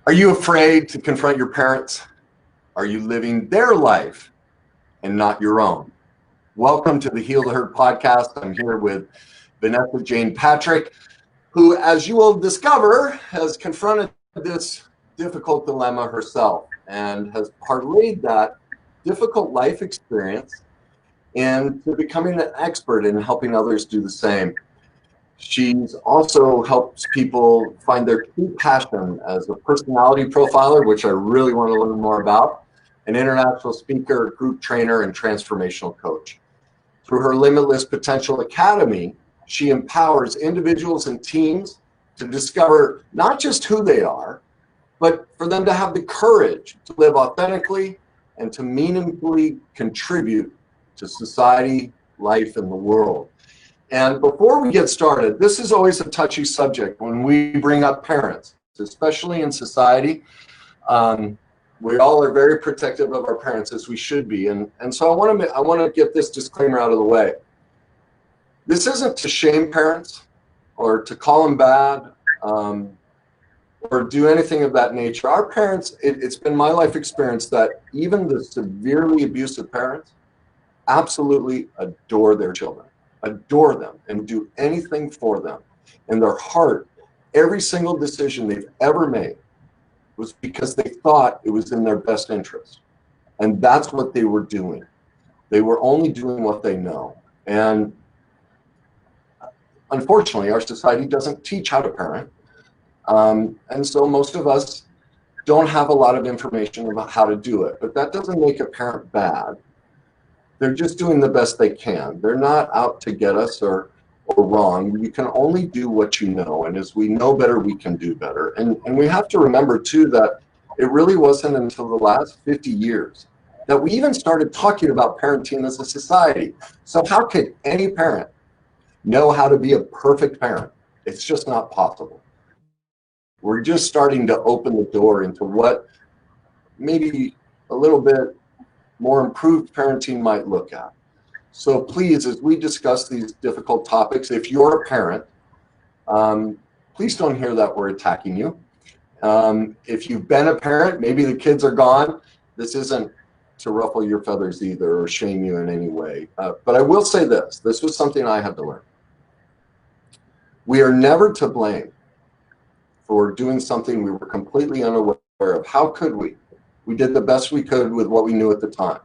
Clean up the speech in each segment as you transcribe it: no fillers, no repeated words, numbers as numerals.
Are you afraid to confront your parents? Are you living their life and not your own? Welcome to the Heal the Hurt podcast. I'm here with Vanessa Jane Patrick, who, as you will discover, has confronted this difficult dilemma herself and has parlayed that difficult life experience into becoming an expert in helping others do the same. She's also helps people find their true passion as a personality profiler, which I really want to learn more about, an international speaker, group trainer, and transformational coach. Through her Limitless Potential Academy, she empowers individuals and teams to discover not just who they are, but for them to have the courage to live authentically and to meaningfully contribute to society, life, and the world. And before we get started, this is always a touchy subject when we bring up parents, especially in society. We all are very protective of our parents, as we should be. And so I want to get this disclaimer out of the way. This isn't to shame parents or to call them bad or do anything of that nature. Our parents, it's been my life experience that even the severely abusive parents absolutely adore their children. Adore them and do anything for them. In their heart, every single decision they've ever made was because they thought it was in their best interest. And that's what they were doing. They were only doing what they know. And unfortunately, our society doesn't teach how to parent. And so most of us don't have a lot of information about how to do it. But that doesn't make a parent bad. They're just doing the best they can. They're not out to get us or wrong. You can only do what you know. And as we know better, we can do better. And we have to remember, too, that it really wasn't until the last 50 years that we even started talking about parenting as a society. So how could any parent know how to be a perfect parent? It's just not possible. We're just starting to open the door into what maybe a little bit more improved parenting might look at. So please, as we discuss these difficult topics, if you're a parent, please don't hear that we're attacking you. If you've been a parent, maybe the kids are gone. This isn't to ruffle your feathers either or shame you in any way. But I will say this. This was something I had to learn. We are never to blame for doing something we were completely unaware of. How could we? We did the best we could with what we knew at the time.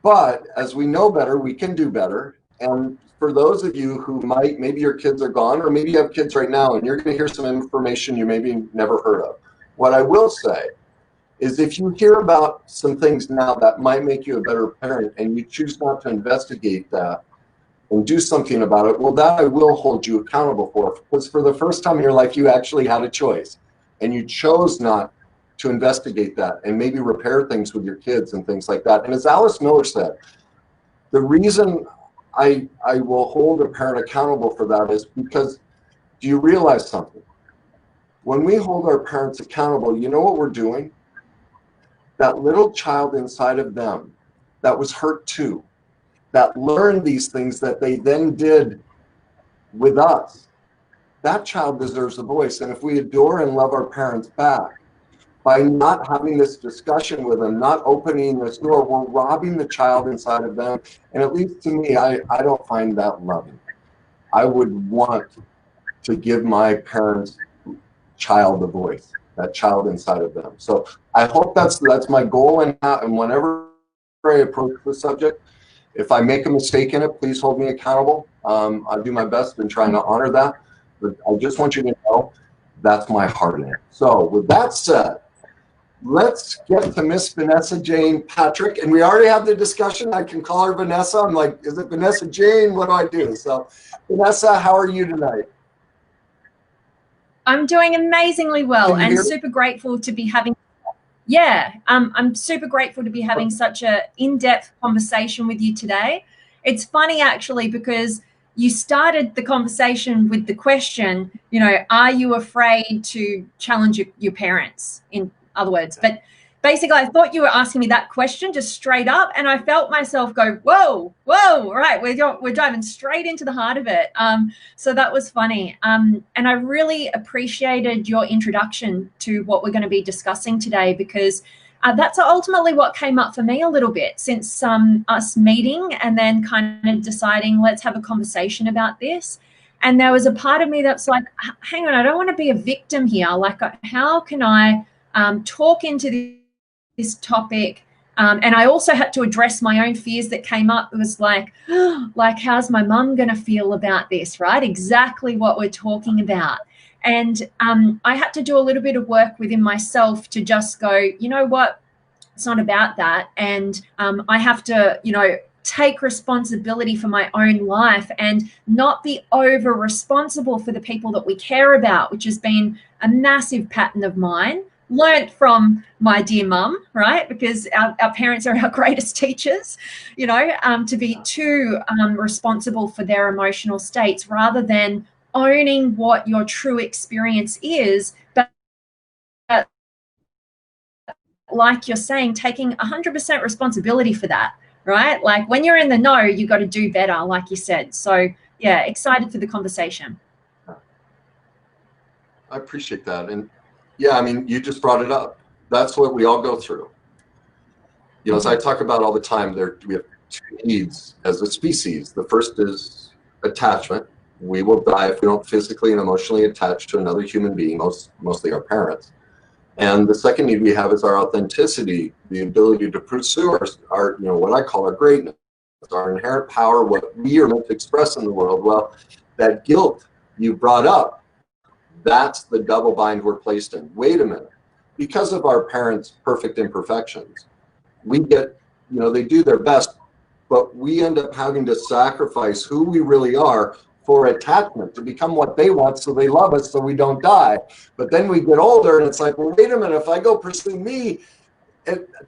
But as we know better, we can do better. And for those of you who maybe your kids are gone, or maybe you have kids right now, and you're going to hear some information you maybe never heard of. What I will say is if you hear about some things now that might make you a better parent and you choose not to investigate that and do something about it, well, that I will hold you accountable for. Because for the first time in your life, you actually had a choice. And you chose not to investigate that and maybe repair things with your kids and things like that. And as Alice Miller said, the reason I will hold a parent accountable for that is because, do you realize something? When we hold our parents accountable, you know what we're doing? That little child inside of them that was hurt too, that learned these things that they then did with us, that child deserves a voice. And if we adore and love our parents back, by not having this discussion with them, not opening this door, we're robbing the child inside of them. And at least to me, I don't find that loving. I would want to give my parents' child a voice, that child inside of them. So I hope that's my goal. And whenever I approach the subject, if I make a mistake in it, please hold me accountable. I'll do my best in trying to honor that. But I just want you to know that's my heart in it. So with that said, let's get to Miss Vanessa Jane Patrick. And we already have the discussion. I can call her Vanessa. I'm like, is it Vanessa Jane? What do I do? So Vanessa, how are you tonight? I'm doing amazingly well and super grateful to be having, I'm super grateful to be having such an in-depth conversation with you today. It's funny actually, because you started the conversation with the question, are you afraid to challenge your parents, in other words? But basically, I thought you were asking me that question just straight up, and I felt myself go, whoa, whoa, right, we're diving straight into the heart of it. So that was funny. And I really appreciated your introduction to what we're going to be discussing today, because that's ultimately what came up for me a little bit since us meeting and then kind of deciding, let's have a conversation about this. And there was a part of me that's like, hang on, I don't want to be a victim here. Like, how can I talk into this topic? And I also had to address my own fears that came up. It was like, how's my mum going to feel about this, right? Exactly what we're talking about. And I had to do a little bit of work within myself to just go, you know what, it's not about that. And I have to, take responsibility for my own life and not be over responsible for the people that we care about, which has been a massive pattern of mine, learned from my dear mum, right? Because our parents are our greatest teachers, to be too responsible for their emotional states rather than owning what your true experience is, but like you're saying, taking 100% responsibility for that, right? Like when you're in the know, you got to do better, like you said. So yeah, excited for the conversation. I appreciate that. And yeah, I mean, you just brought it up. That's what we all go through. As I talk about all the time, we have two needs as a species. The first is attachment. We will die if we don't physically and emotionally attach to another human being, mostly our parents. And the second need we have is our authenticity, the ability to pursue our what I call our greatness, our inherent power, what we are meant to express in the world. Well, that guilt you brought up, that's the double bind we're placed in. Wait a minute. Because of our parents' perfect imperfections, we get, they do their best, but we end up having to sacrifice who we really are for attachment to become what they want, so they love us so we don't die. But then we get older and it's like, well, wait a minute, if I go pursue me,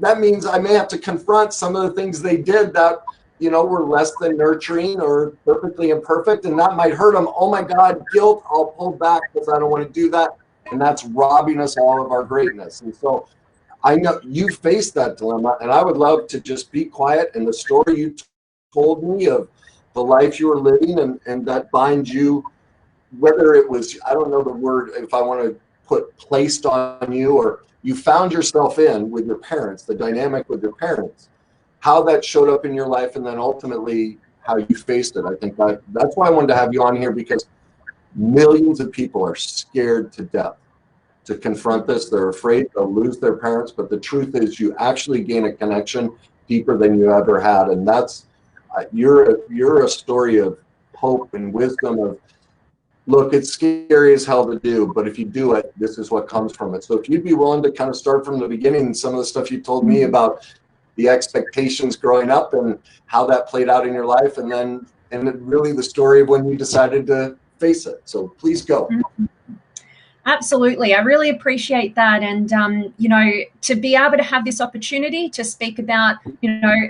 that means I may have to confront some of the things they did that, were less than nurturing or perfectly imperfect, and that might hurt them. Oh my God, guilt, I'll pull back because I don't want to do that. And that's robbing us all of our greatness. And so I know you faced that dilemma, and I would love to just be quiet. And the story you told me of the life you were living and that binds you, whether it was, I don't know the word, if I want to put placed on you, or you found yourself in with your parents, the dynamic with your parents, how that showed up in your life, and then ultimately how you faced it. I think that's why I wanted to have you on here, because millions of people are scared to death to confront this. They're afraid they'll lose their parents, but the truth is you actually gain a connection deeper than you ever had. And that's, you're a story of hope and wisdom of, look, it's scary as hell to do, but if you do it, this is what comes from it. So if you'd be willing to kind of start from the beginning, some of the stuff you told me about the expectations growing up and how that played out in your life, and really the story of when you decided to face it. So please go. Absolutely. I really appreciate that. And, to be able to have this opportunity to speak about,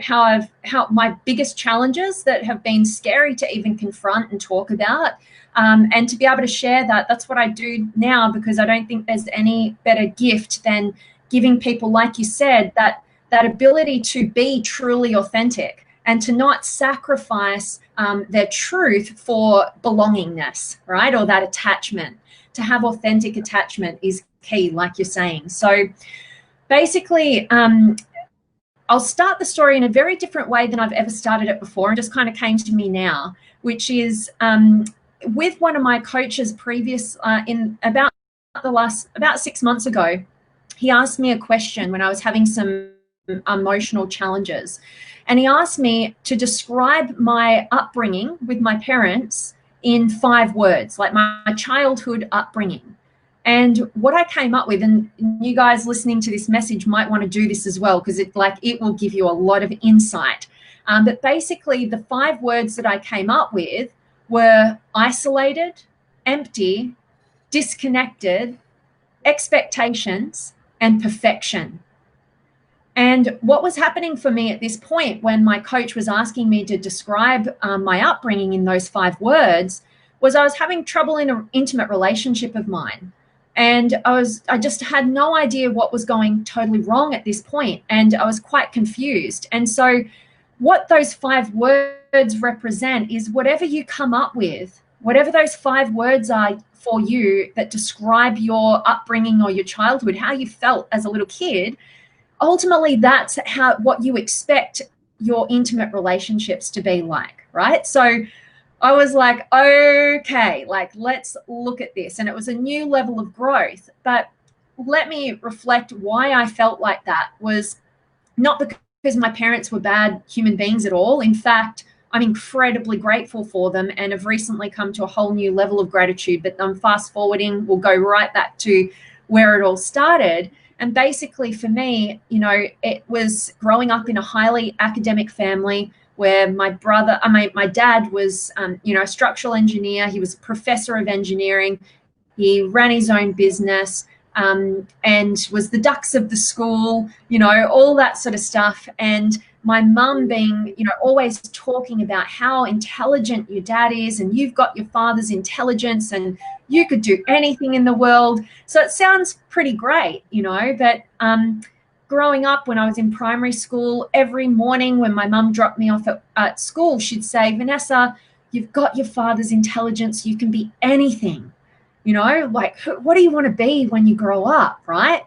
how my biggest challenges that have been scary to even confront and talk about, and to be able to share that's what I do now, because I don't think there's any better gift than giving people, like you said, that ability to be truly authentic and to not sacrifice their truth for belongingness, right? Or that attachment. To have authentic attachment is key, like you're saying. So basically, I'll start the story in a very different way than I've ever started it before, and just kind of came to me now, which is with one of my coaches previous in about 6 months ago. He asked me a question when I was having some emotional challenges, and he asked me to describe my upbringing with my parents in 5 words, like my childhood upbringing. And what I came up with, and you guys listening to this message might want to do this as well, because it will give you a lot of insight. But basically the 5 words that I came up with were isolated, empty, disconnected, expectations, and perfection. And what was happening for me at this point when my coach was asking me to describe my upbringing in those 5 words was I was having trouble in an intimate relationship of mine. And I just had no idea what was going totally wrong at this point, and I was quite confused. And so what those 5 words represent is whatever you come up with, whatever those 5 words are for you that describe your upbringing or your childhood, how you felt as a little kid, ultimately that's what you expect your intimate relationships to be like, right? So I was like, okay, like, let's look at this. And it was a new level of growth. But let me reflect why I felt like that was not because my parents were bad human beings at all. In fact, I'm incredibly grateful for them and have recently come to a whole new level of gratitude. But I'm fast forwarding, we'll go right back to where it all started. And basically for me, you know, it was growing up in a highly academic family where my dad was, you know, a structural engineer. He was a professor of engineering. He ran his own business and was the dux of the school, you know, all that sort of stuff. And my mum being, you know, always talking about how intelligent your dad is, and you've got your father's intelligence and you could do anything in the world. So it sounds pretty great, you know, but growing up when I was in primary school, every morning when my mum dropped me off at school, she'd say, Vanessa, you've got your father's intelligence. You can be anything, you know, like, what do you want to be when you grow up, right?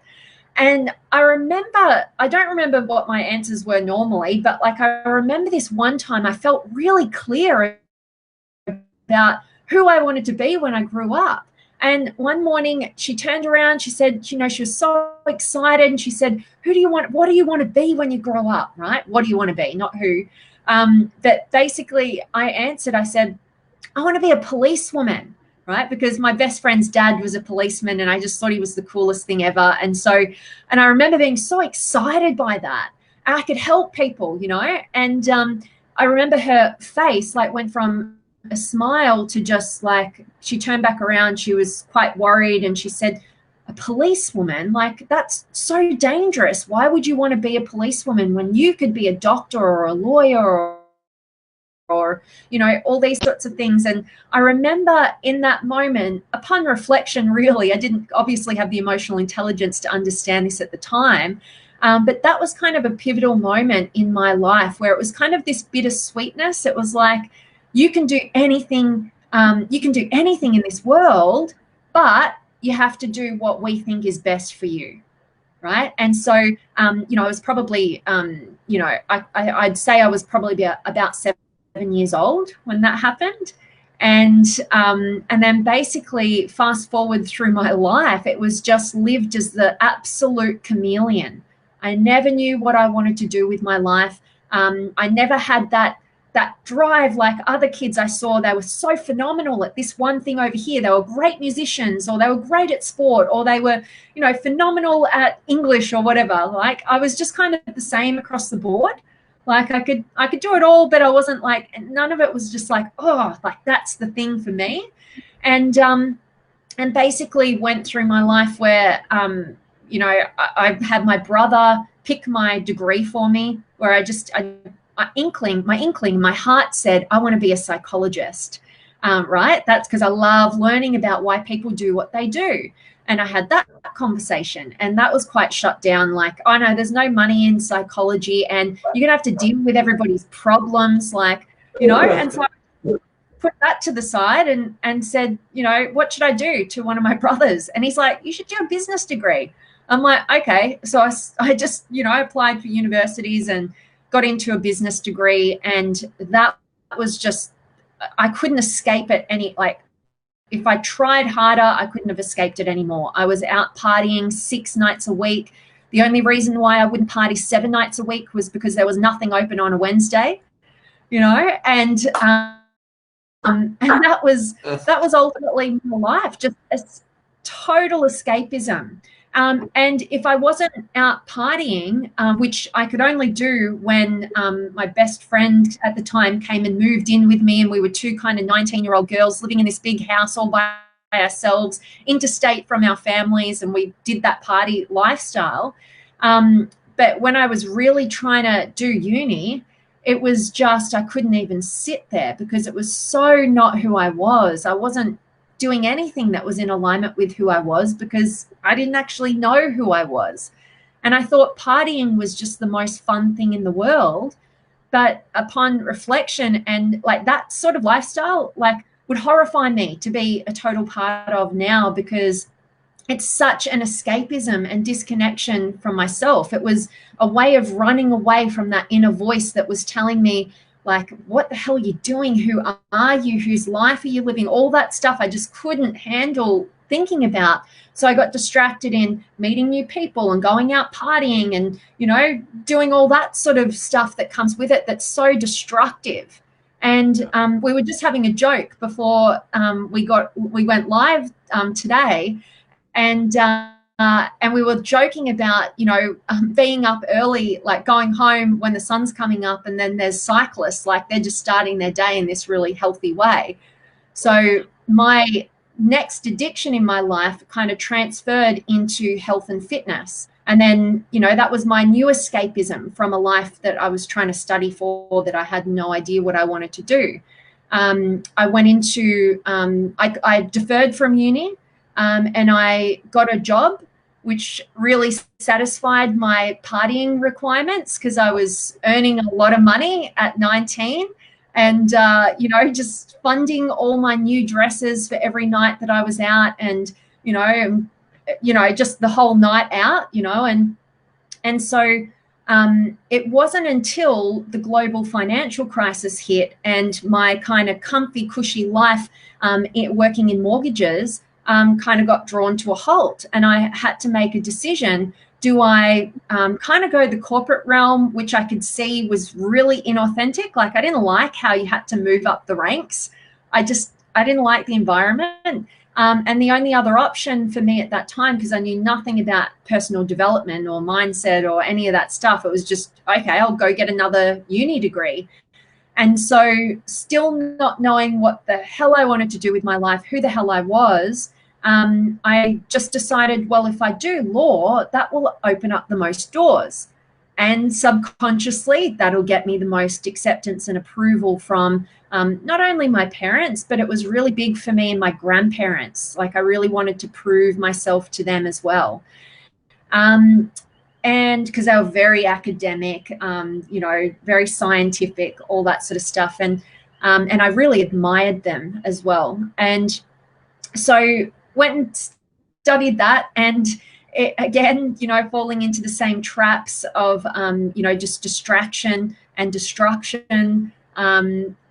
And I don't remember what my answers were normally, but like I remember this one time I felt really clear about who I wanted to be when I grew up. And one morning she turned around, she said, you know, she was so excited. And she said, what do you want to be when you grow up, right? What do you want to be? Not who. But basically I answered, I said, I want to be a policewoman, right? Because my best friend's dad was a policeman and I just thought he was the coolest thing ever. And I remember being so excited by that. And I could help people, you know? And I remember her face like went from a smile to just like, she turned back around, she was quite worried, and she said, a policewoman, like, that's so dangerous. Why would you want to be a policewoman when you could be a doctor or a lawyer or you know, all these sorts of things? And I remember in that moment, upon reflection, really, I didn't obviously have the emotional intelligence to understand this at the time, but that was kind of a pivotal moment in my life where it was kind of this bittersweetness. It was like, you can do anything in this world, but you have to do what we think is best for you, right? And so, you know, I was probably, you know, I'd say I was probably about 7 years old when that happened. And then basically fast forward through my life, it was just lived as the absolute chameleon. I never knew what I wanted to do with my life. I never had that drive like other kids I saw. They were so phenomenal at this one thing over here. They were great musicians, or they were great at sport, or they were, you know, phenomenal at English or whatever. Like, I was just kind of the same across the board. Like, I could do it all, but I wasn't like, none of it was just like, oh, like that's the thing for me. And basically went through my life where, you know, I had my brother pick my degree for me, where my inkling, my heart said, I want to be a psychologist, right? That's because I love learning about why people do what they do. And I had that conversation, and that was quite shut down. Like, oh no, there's no money in psychology, and you're gonna have to deal with everybody's problems, like, you know. And so I put that to the side and said, you know, what should I do, to one of my brothers? And he's like, you should do a business degree. I'm like, okay. So I just, you know, I applied for universities and got into a business degree, and that was just, I couldn't escape it any, like, if I tried harder, I couldn't have escaped it anymore. I was out partying 6 nights a week. The only reason why I wouldn't party 7 nights a week was because there was nothing open on a Wednesday, you know, and that was ultimately my life, just a total escapism. And if I wasn't out partying, which I could only do when my best friend at the time came and moved in with me, and we were 2 kind of 19-year-old girls living in this big house all by ourselves, interstate from our families, and we did that party lifestyle. But when I was really trying to do uni, it was just, I couldn't even sit there because it was so not who I was. I wasn't doing anything that was in alignment with who I was, because I didn't actually know who I was. And I thought partying was just the most fun thing in the world. But upon reflection, and like that sort of lifestyle, like, would horrify me to be a total part of now, because it's such an escapism and disconnection from myself. It was a way of running away from that inner voice that was telling me, like, what the hell are you doing? Who are you? Whose life are you living? All that stuff I just couldn't handle thinking about. So I got distracted in meeting new people and going out partying and, you know, doing all that sort of stuff that comes with it that's so destructive. And we were just having a joke before we went live today, and we were joking about, you know, being up early, like going home when the sun's coming up, and then there's cyclists, like they're just starting their day in this really healthy way. So my next addiction in my life kind of transferred into health and fitness. And then, you know, that was my new escapism from a life that I was trying to study for, that I had no idea what I wanted to do. I went into, I deferred from uni, and I got a job which really satisfied my partying requirements, because I was earning a lot of money at 19. And, you know, just funding all my new dresses for every night that I was out, and, you know, just the whole night out, you know. And so it wasn't until the global financial crisis hit and my kind of comfy, cushy life working in mortgages kind of got drawn to a halt. And I had to make a decision. Do I kind of go the corporate realm, which I could see was really inauthentic? Like, I didn't like how you had to move up the ranks. I didn't like the environment. And the only other option for me at that time, because I knew nothing about personal development or mindset or any of that stuff, it was just, okay, I'll go get another uni degree. And so, still not knowing what the hell I wanted to do with my life, who the hell I was, I just decided, well, if I do law, that will open up the most doors. And subconsciously, that'll get me the most acceptance and approval from not only my parents, but it was really big for me and my grandparents. Like, I really wanted to prove myself to them as well. And because they were very academic, you know, very scientific, all that sort of stuff. And I really admired them as well. And so went and studied that, and again, you know, falling into the same traps of, you know, just distraction and destruction,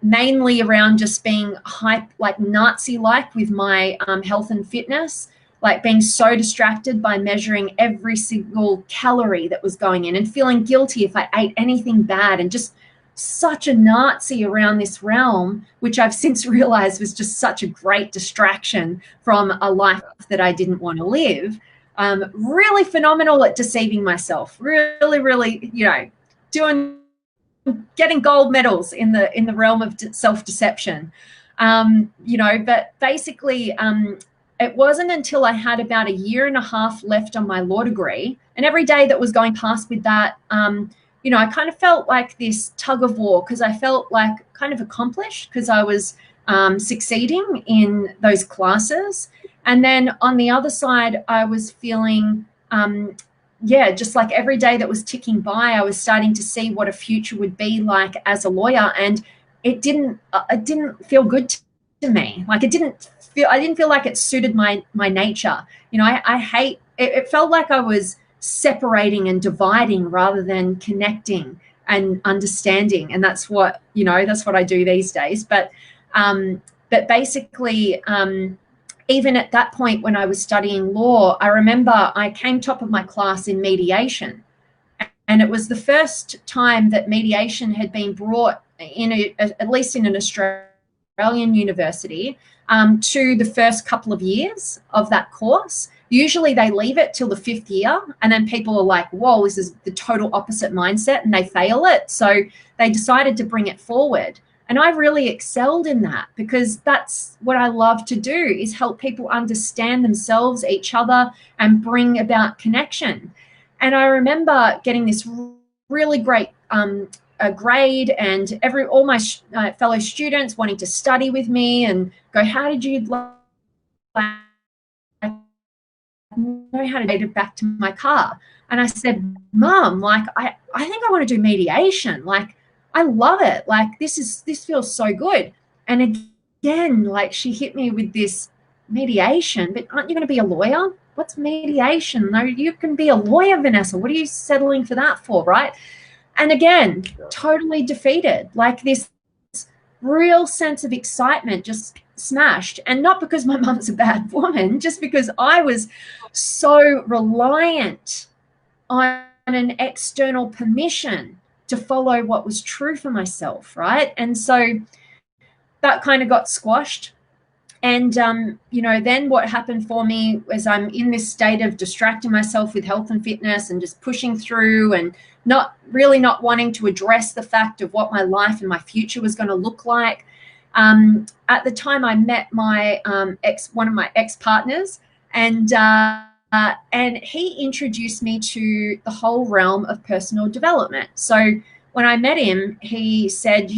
mainly around just being hype, like Nazi-like with my health and fitness, like being so distracted by measuring every single calorie that was going in and feeling guilty if I ate anything bad, and just such a Nazi around this realm, which I've since realized was just such a great distraction from a life that I didn't want to live. Really phenomenal at deceiving myself, really, you know, getting gold medals in the realm of self-deception. You know, but basically, it wasn't until I had about a year and a half left on my law degree, and every day that was going past with that, you know, I kind of felt like this tug of war, because I felt like kind of accomplished because I was succeeding in those classes. And then on the other side, I was feeling, yeah, just like every day that was ticking by, I was starting to see what a future would be like as a lawyer. And it didn't feel good to me. Like, I didn't feel like it suited my nature. You know, I hate, it felt like I was separating and dividing rather than connecting and understanding. And that's what, you know, that's what I do these days. But basically, even at that point when I was studying law, I remember I came top of my class in mediation. And it was the first time that mediation had been brought in, at least in an Australian university, to the first couple of years of that course. Usually they leave it till the 5th year, and then people are like, whoa, this is the total opposite mindset, and they fail it. So they decided to bring it forward. And I really excelled in that, because that's what I love to do, is help people understand themselves, each other, and bring about connection. And I remember getting this really great grade, and all my fellow students wanting to study with me and go, how did you know how to get it back to my car. And I said, Mom, like, I think I want to do mediation. Like, I love it. Like, this feels so good. And again, like, she hit me with this mediation, but aren't you going to be a lawyer? What's mediation? No, you can be a lawyer, Vanessa. What are you settling for that for, right? And again, totally defeated. Like, this real sense of excitement just smashed. And not because my mum's a bad woman, just because I was so reliant on an external permission to follow what was true for myself, right? And so that kind of got squashed. And, then what happened for me was I'm in this state of distracting myself with health and fitness and just pushing through and not wanting to address the fact of what my life and my future was going to look like. At the time, I met my one of my ex-partners, and he introduced me to the whole realm of personal development. So when I met him, he said,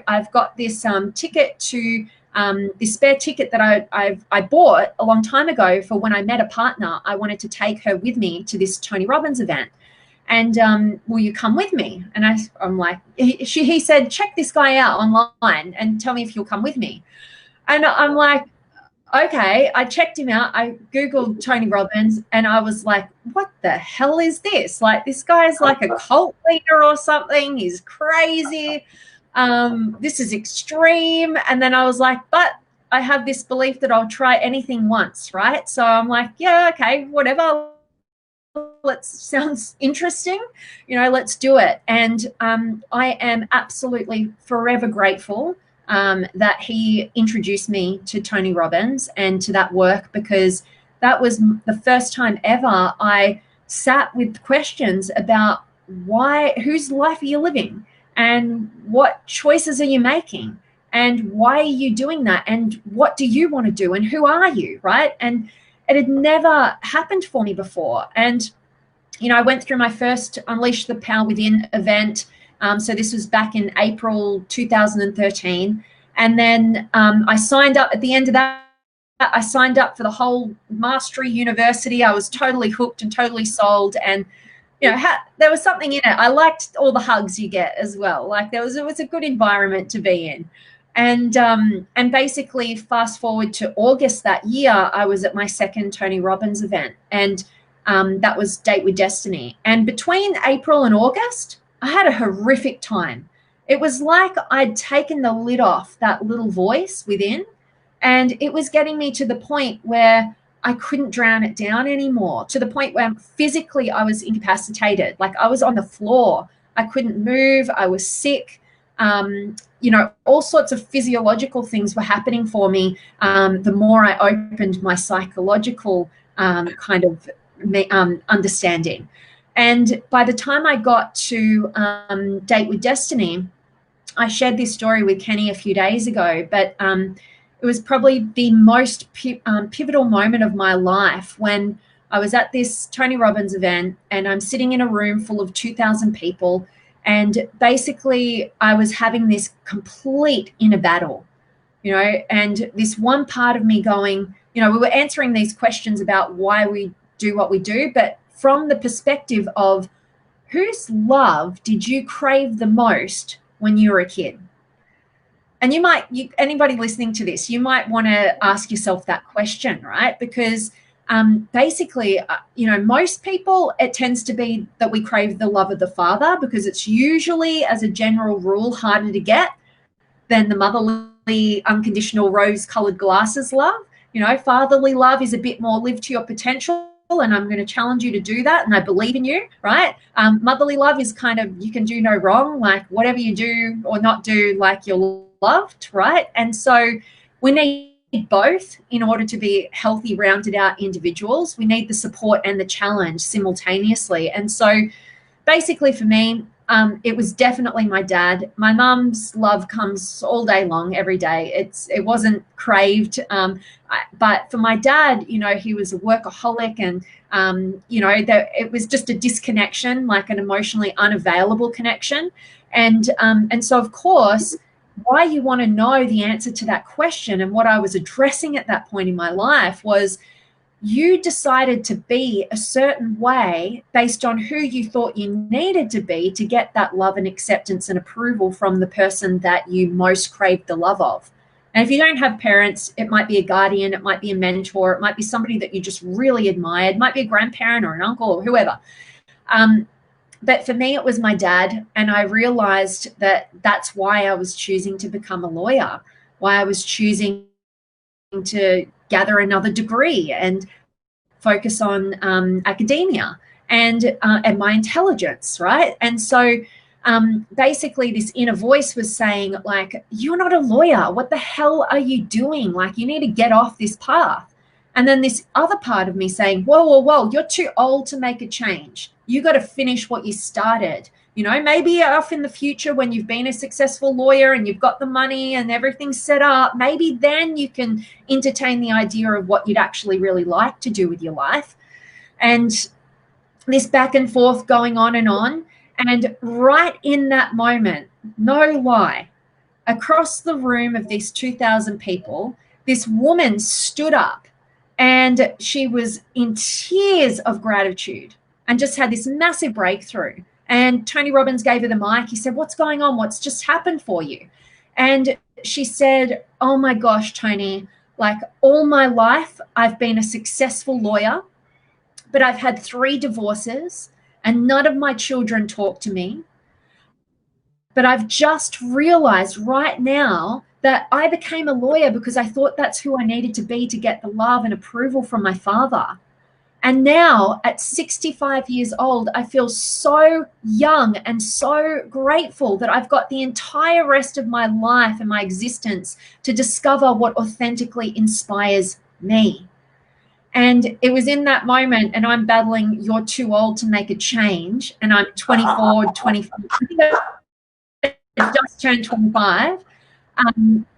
I've got this ticket to this spare ticket that I bought a long time ago for when I met a partner. I wanted to take her with me to this Tony Robbins event. And will you come with me? And I'm like, he said, check this guy out online and tell me if you'll come with me. And I'm like, okay. I checked him out. I Googled Tony Robbins and I was like, what the hell is this? Like, this guy's like a cult leader or something. He's crazy. This is extreme. And then I was like, but I have this belief that I'll try anything once, right? So I'm like, yeah, okay, whatever. Sounds interesting, let's do it. And I am absolutely forever grateful that he introduced me to Tony Robbins and to that work, because that was the first time ever I sat with questions about whose life are you living and what choices are you making and why are you doing that and what do you want to do and who are you, right? And it had never happened for me before. And I went through my first Unleash the Power Within event. So this was back in April 2013. And then I signed up at the end of that. I signed up for the whole Mastery University. I was totally hooked and totally sold. And, there was something in it. I liked all the hugs you get as well. Like, it was a good environment to be in. And basically fast forward to August that year, I was at my second Tony Robbins event. And that was Date with Destiny. And between April and August, I had a horrific time. It was like I'd taken the lid off that little voice within, and it was getting me to the point where I couldn't drown it down anymore, to the point where physically I was incapacitated. Like, I was on the floor. I couldn't move. I was sick. All sorts of physiological things were happening for me the more I opened my psychological kind of understanding. And by the time I got to Date with Destiny, I shared this story with Kenny a few days ago, but it was probably the most pivotal moment of my life when I was at this Tony Robbins event and I'm sitting in a room full of 2,000 people. And basically I was having this complete inner battle, and this one part of me going, we were answering these questions about why we do what we do, but from the perspective of whose love did you crave the most when you were a kid? And anybody listening to this, you might want to ask yourself that question, right? Because basically, most people, it tends to be that we crave the love of the father, because it's usually, as a general rule, harder to get than the motherly, unconditional, rose-colored glasses love. Fatherly love is a bit more live to your potential, and I'm going to challenge you to do that, and I believe in you, right? Motherly love is kind of, you can do no wrong, like whatever you do or not do, like you're loved, right? And so we need both in order to be healthy, rounded out individuals. We need the support and the challenge simultaneously. And so basically for me, it was definitely my dad. My mum's love comes all day long, every day. It wasn't craved. But for my dad, he was a workaholic, and it was just a disconnection, like an emotionally unavailable connection. And so of course, why you want to know the answer to that question and what I was addressing at that point in my life was, you decided to be a certain way based on who you thought you needed to be to get that love and acceptance and approval from the person that you most craved the love of. And if you don't have parents, it might be a guardian, it might be a mentor, it might be somebody that you just really admired, it might be a grandparent or an uncle or whoever. But for me, it was my dad. And I realized that that's why I was choosing to become a lawyer, why I was choosing to gather another degree and focus on academia and my intelligence, right? And so basically this inner voice was saying, like, you're not a lawyer. What the hell are you doing? Like, you need to get off this path. And then this other part of me saying, whoa, whoa, whoa, you're too old to make a change. You got to finish what you started. You know, maybe off in the future when you've been a successful lawyer and you've got the money and everything's set up, maybe then you can entertain the idea of what you'd actually really like to do with your life. And this back and forth going on. And right in that moment, no lie, across the room of these 2,000 people, this woman stood up and she was in tears of gratitude and just had this massive breakthrough. And Tony Robbins gave her the mic. He said, what's going on? What's just happened for you? And she said, oh my gosh, Tony, like all my life, I've been a successful lawyer, but I've had 3 divorces and none of my children talk to me. But I've just realized right now that I became a lawyer because I thought that's who I needed to be to get the love and approval from my father. And now at 65 years old, I feel so young and so grateful that I've got the entire rest of my life and my existence to discover what authentically inspires me. And it was in that moment, and I'm battling, you're too old to make a change. And I'm 24, 25, I think I just turned 25.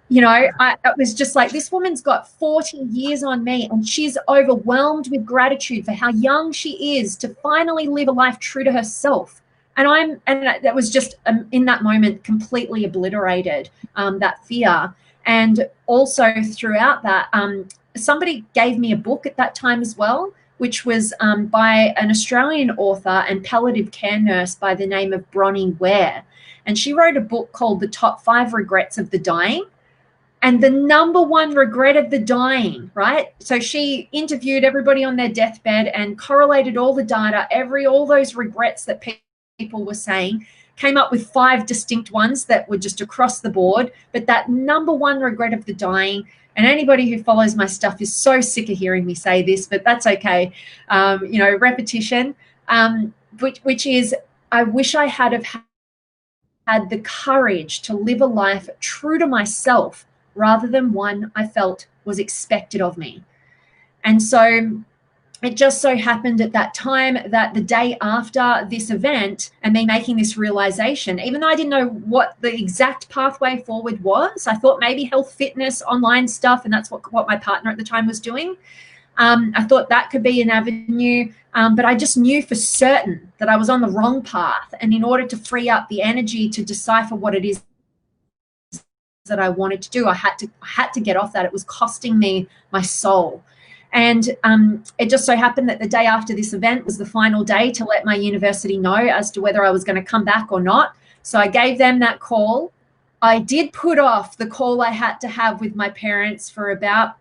You know, it was just like, this woman's got 40 years on me and she's overwhelmed with gratitude for how young she is to finally live a life true to herself. And that was just in that moment completely obliterated, that fear. And also throughout that, somebody gave me a book at that time as well, which was by an Australian author and palliative care nurse by the name of Bronnie Ware. And she wrote a book called The Top 5 Regrets of the Dying. And the number one regret of the dying, right? So she interviewed everybody on their deathbed and correlated all the data, all those regrets that people were saying, came up with 5 distinct ones that were just across the board. But that number one regret of the dying, and anybody who follows my stuff is so sick of hearing me say this, but that's okay. You know, repetition, which is, I wish I had the courage to live a life true to myself rather than one I felt was expected of me. And so it just so happened at that time that the day after this event and me making this realization, even though I didn't know what the exact pathway forward was, I thought maybe health, fitness, online stuff, and that's what my partner at the time was doing. I thought that could be an avenue, but I just knew for certain that I was on the wrong path. And in order to free up the energy to decipher what it is that I wanted to do, I had to get off that. It was costing me my soul. And it just so happened that the day after this event was the final day to let my university know as to whether I was going to come back or not. So I gave them that call. I did put off the call I had to have with my parents for about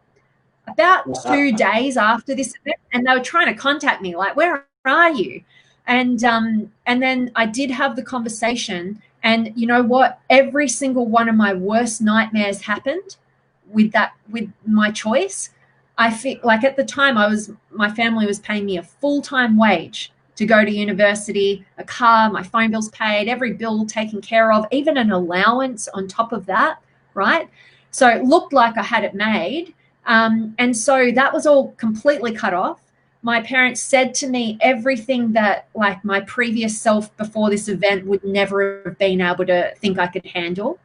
2 days after this event, and they were trying to contact me like, where are you? And then I did have the conversation, and you know what? Every single one of my worst nightmares happened with my choice. I feel like at the time my family was paying me a full-time wage to go to university, a car, my phone bills paid, every bill taken care of, even an allowance on top of that, right? So it looked like I had it made. And so that was all completely cut off. My parents said to me everything that like my previous self before this event would never have been able to think I could handle,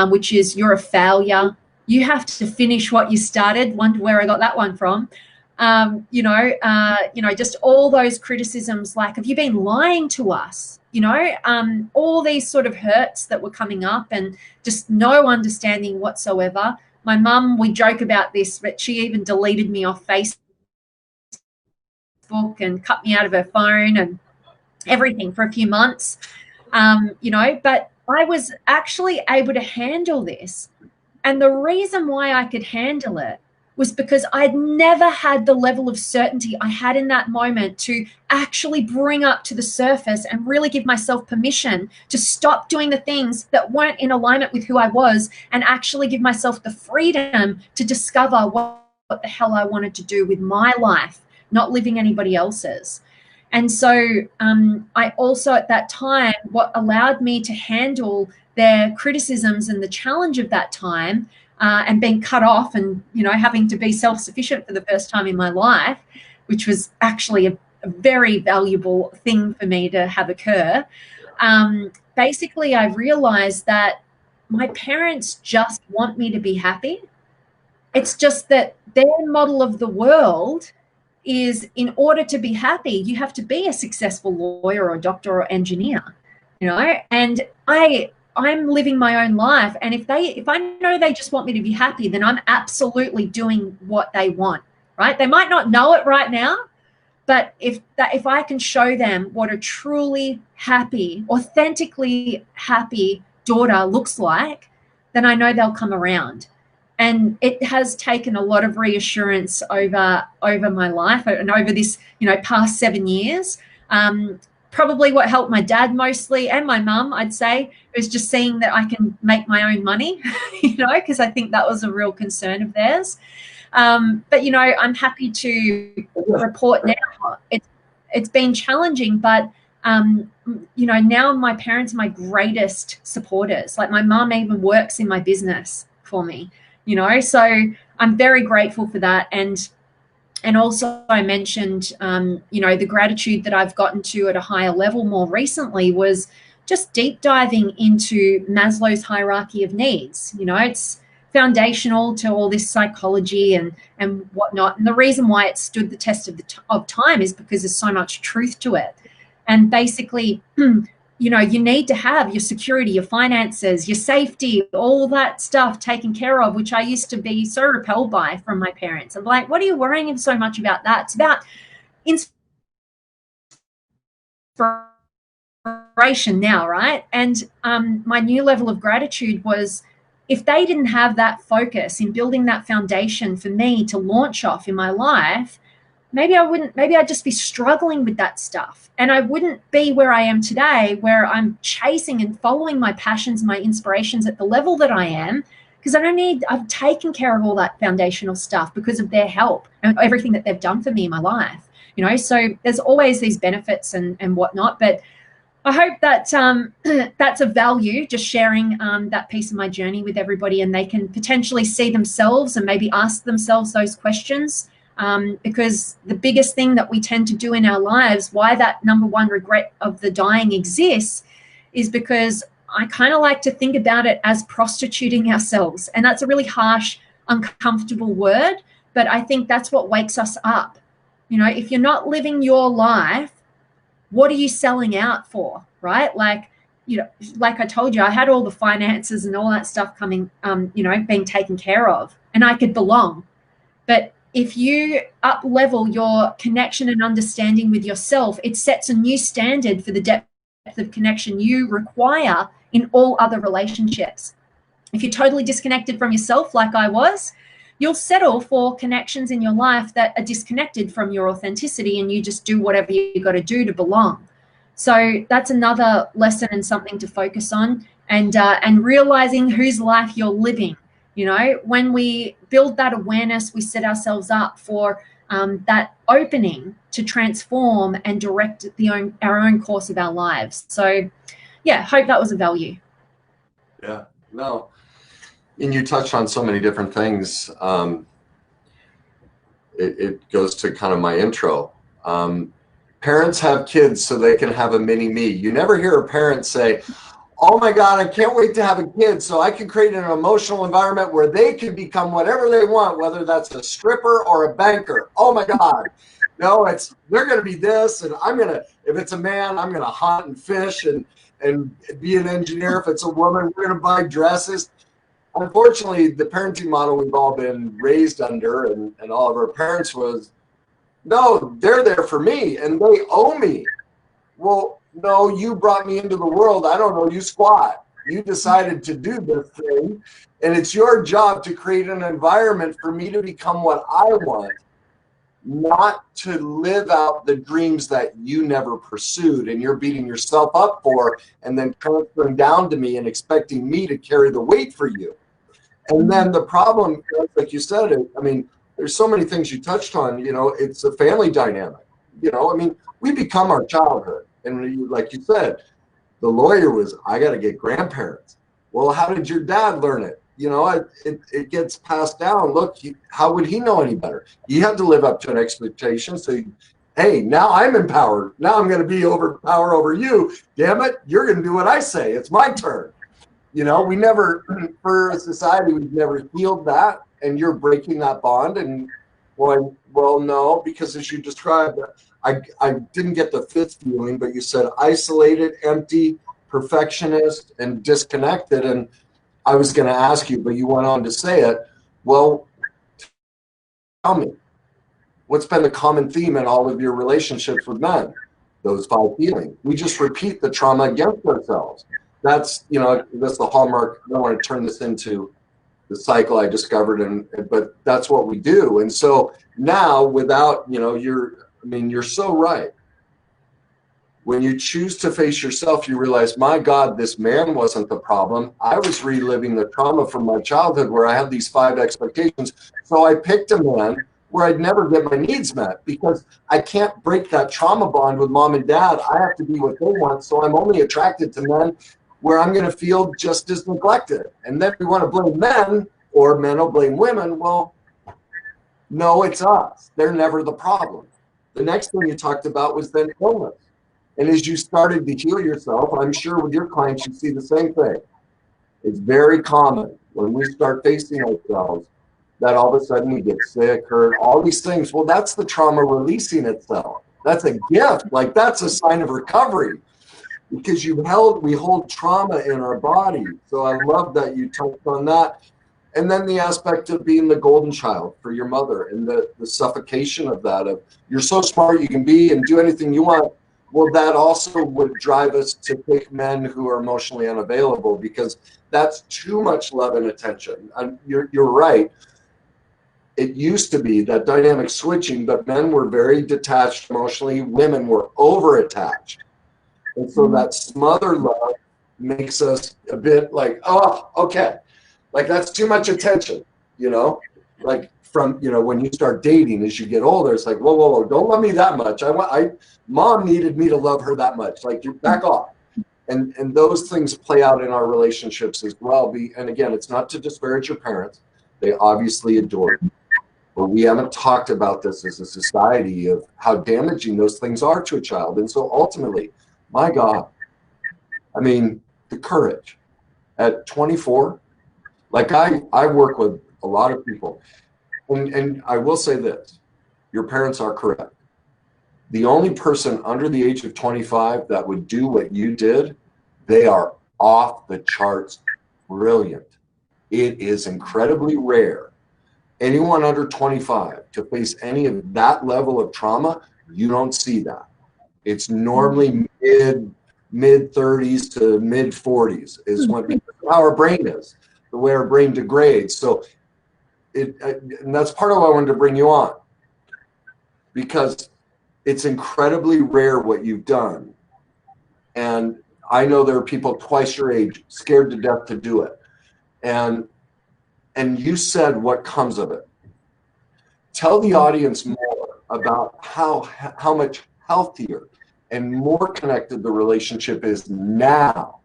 which is, you're a failure. You have to finish what you started. Wonder where I got that one from. Just all those criticisms, like, have you been lying to us? All these sort of hurts that were coming up, and just no understanding whatsoever. My mum, we joke about this, but she even deleted me off Facebook and cut me out of her phone and everything for a few months. But I was actually able to handle this. And the reason why I could handle it was because I'd never had the level of certainty I had in that moment to actually bring up to the surface and really give myself permission to stop doing the things that weren't in alignment with who I was, and actually give myself the freedom to discover what the hell I wanted to do with my life, not living anybody else's. And so I also, at that time, what allowed me to handle their criticisms and the challenge of that time, and being cut off and, having to be self-sufficient for the first time in my life, which was actually a very valuable thing for me to have occur. Basically, I realized that my parents just want me to be happy. It's just that their model of the world is, in order to be happy, you have to be a successful lawyer or doctor or engineer, and I'm living my own life. And if I know they just want me to be happy, then I'm absolutely doing what they want, right? They might not know it right now, but if I can show them what a truly happy, authentically happy daughter looks like, then I know they'll come around. And it has taken a lot of reassurance over my life and over this, past 7 years. Probably what helped my dad mostly, and my mum, I'd say, was just seeing that I can make my own money, because I think that was a real concern of theirs. But, I'm happy to report now it's been challenging, but, now my parents are my greatest supporters. Like, my mum even works in my business for me. So I'm very grateful for that. And also I mentioned, the gratitude that I've gotten to at a higher level more recently was just deep diving into Maslow's hierarchy of needs. It's foundational to all this psychology and whatnot. And the reason why it stood the test of time is because there's so much truth to it. And basically, you need to have your security, your finances, your safety, all that stuff taken care of, which I used to be so repelled by from my parents. I'm like, what are you worrying so much about that? It's about inspiration now, right? And my new level of gratitude was, if they didn't have that focus in building that foundation for me to launch off in my life, maybe I'd just be struggling with that stuff. And I wouldn't be where I am today, where I'm chasing and following my passions, my inspirations at the level that I am, because I've taken care of all that foundational stuff because of their help and everything that they've done for me in my life. So there's always these benefits and whatnot. But I hope that that's of value, just sharing that piece of my journey with everybody, and they can potentially see themselves and maybe ask themselves those questions. Because the biggest thing that we tend to do in our lives, why that number one regret of the dying exists, is because I kind of like to think about it as prostituting ourselves. And that's a really harsh, uncomfortable word, but I think that's what wakes us up. If you're not living your life, what are you selling out for, right? Like I told you, I had all the finances and all that stuff coming, being taken care of, and I could belong. But if you up level your connection and understanding with yourself, it sets a new standard for the depth of connection you require in all other relationships. If you're totally disconnected from yourself, like I was, you'll settle for connections in your life that are disconnected from your authenticity, and you just do whatever you got to do to belong. So that's another lesson and something to focus on, and realizing whose life you're living. When we build that awareness, we set ourselves up for that opening to transform and direct our own course of our lives. So, yeah, hope that was of value. Yeah, no. And you touched on so many different things. It goes to kind of my intro. Parents have kids so they can have a mini me. You never hear a parent say, oh my God, I can't wait to have a kid so I can create an emotional environment where they can become whatever they want, whether that's a stripper or a banker. Oh my God. No, they're going to be this, and if it's a man, I'm going to hunt and fish and be an engineer. If it's a woman, we're going to buy dresses. Unfortunately, the parenting model we've all been raised under and all of our parents was, no, they're there for me and they owe me. Well, no, you brought me into the world. I don't know you squat. You decided to do this thing, and it's your job to create an environment for me to become what I want, not to live out the dreams that you never pursued and you're beating yourself up for and then transferring down to me and expecting me to carry the weight for you. And then the problem, like you said, I mean, there's so many things you touched on, it's a family dynamic. I mean, we become our childhood. And like you said, the lawyer was, I got to get grandparents. Well, how did your dad learn it? It gets passed down. Look, how would he know any better? He had to live up to an expectation. So, hey, now I'm empowered. Now I'm going to be power over you. Damn it, you're going to do what I say. It's my turn. We never, for a society, we've never healed that. And you're breaking that bond. And well, no, because as you described, I didn't get the fifth feeling, but you said isolated, empty, perfectionist, and disconnected. And I was going to ask you, but you went on to say it. Well, tell me, what's been the common theme in all of your relationships with men? Those 5 feelings. We just repeat the trauma against ourselves. That's the hallmark. I don't want to turn this into the cycle I discovered, but that's what we do. And so now, without, you're so right. When you choose to face yourself, you realize, my God, this man wasn't the problem. I was reliving the trauma from my childhood where I had these 5 expectations. So I picked a man where I'd never get my needs met because I can't break that trauma bond with mom and dad. I have to be what they want. So I'm only attracted to men where I'm going to feel just as neglected. And then we want to blame men, or men will blame women. Well, no, it's us. They're never the problem. The next thing you talked about was then illness. And as you started to heal yourself, I'm sure with your clients, you see the same thing. It's very common when we start facing ourselves that all of a sudden we get sick, hurt, all these things. Well, that's the trauma releasing itself. That's a gift. Like, that's a sign of recovery because we hold trauma in our body. So I love that you touched on that. And then the aspect of being the golden child for your mother and the suffocation of that, of you're so smart, you can be and do anything you want. Well, that also would drive us to pick men who are emotionally unavailable because that's too much love and attention. And you're right. It used to be that dynamic switching, but men were very detached emotionally. Women were over-attached. And so that smother love makes us a bit like, oh, okay. Like, that's too much attention, like from, when you start dating, as you get older, it's like, whoa, don't love me that much. Mom needed me to love her that much. Like, you back off. And those things play out in our relationships as well. And again, it's not to disparage your parents. They obviously adore you. But we haven't talked about this as a society of how damaging those things are to a child. And so ultimately, my God, I mean, the courage at 24, like I work with a lot of people, and I will say this, your parents are correct. The only person under the age of 25 that would do what you did, they are off the charts brilliant. It is incredibly rare. Anyone under 25 to face any of that level of trauma, you don't see that. It's normally mid 30s to mid 40s is when how our brain is, the way our brain degrades. So and that's part of why I wanted to bring you on, because it's incredibly rare what you've done. And I know there are people twice your age scared to death to do it. And you said what comes of it. Tell the audience more about how much healthier and more connected the relationship is now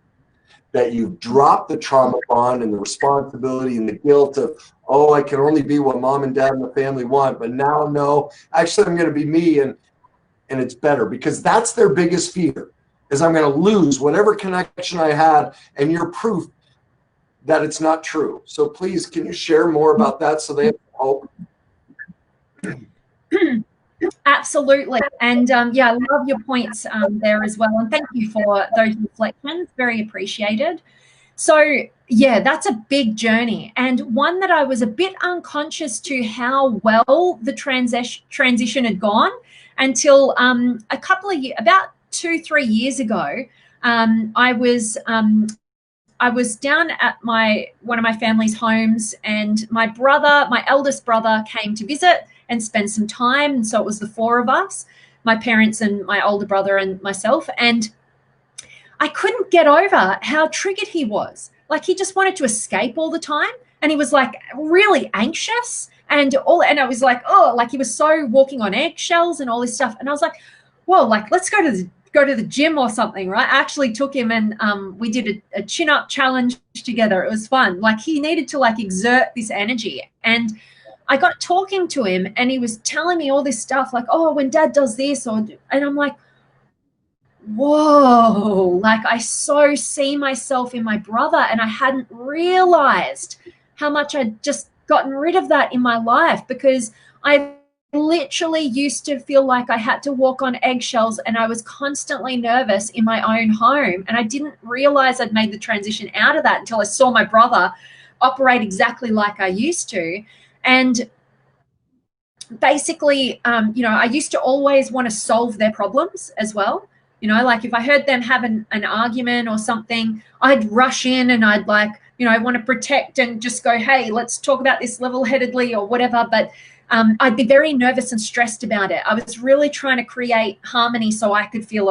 that you've dropped the trauma bond and the responsibility and the guilt of, oh, I can only be what mom and dad and the family want, but now, no, actually I'm going to be me, and it's better, because that's their biggest fear. is I'm going to lose whatever connection I had, and you're proof that it's not true. So please, can you share more about that so they have hope? Absolutely. And yeah, I love your points there as well. And thank you for those reflections. Very appreciated. So yeah, that's a big journey, and one that I was a bit unconscious to how well the transition had gone until a couple of years, about 2-3 years ago. I was down at one of my family's homes, and my eldest brother came to visit and spend some time. And so it was the four of us, my parents and my older brother and myself. And I couldn't get over how triggered he was. Like, he just wanted to escape all the time. And he was like really anxious and I was like, oh, like he was so walking on eggshells and all this stuff. And I was like, whoa, like, let's go to the gym or something, right? I actually took him and we did a chin-up challenge together. It was fun. Like, he needed to like exert this energy. And I got talking to him and he was telling me all this stuff like, oh, when dad does this, and I'm like, whoa, like I so see myself in my brother, and I hadn't realized how much I'd just gotten rid of that in my life, because I literally used to feel like I had to walk on eggshells and I was constantly nervous in my own home. And I didn't realize I'd made the transition out of that until I saw my brother operate exactly like I used to. And basically, I used to always want to solve their problems as well. Like if I heard them have an argument or something, I'd rush in and I'd like, I want to protect and just go, hey, let's talk about this level-headedly or whatever. But I'd be very nervous and stressed about it. I was really trying to create harmony so I could feel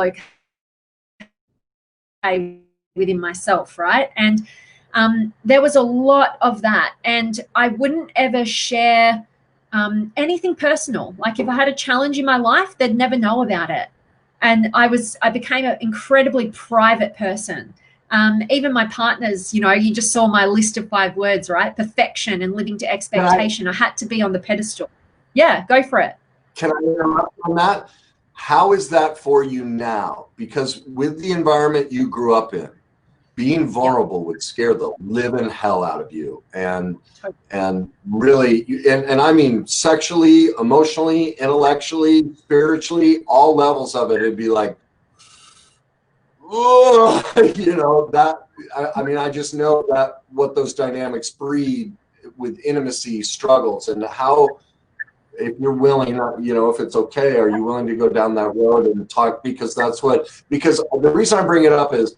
okay within myself, right? And there was a lot of that. And I wouldn't ever share anything personal. Like if I had a challenge in my life, they'd never know about it. And I became an incredibly private person. Even my partners, you just saw my list of 5 words, right? Perfection and living to expectation. I had to be on the pedestal. Yeah, go for it. Can I interrupt on that? How is that for you now? Because with the environment you grew up in, being vulnerable would scare the living hell out of you. And really, and I mean sexually, emotionally, intellectually, spiritually, all levels of it, it'd be like, oh, I mean, I just know that what those dynamics breed with intimacy struggles, and how, if you're willing, if it's okay, are you willing to go down that road and talk? Because the reason I bring it up is,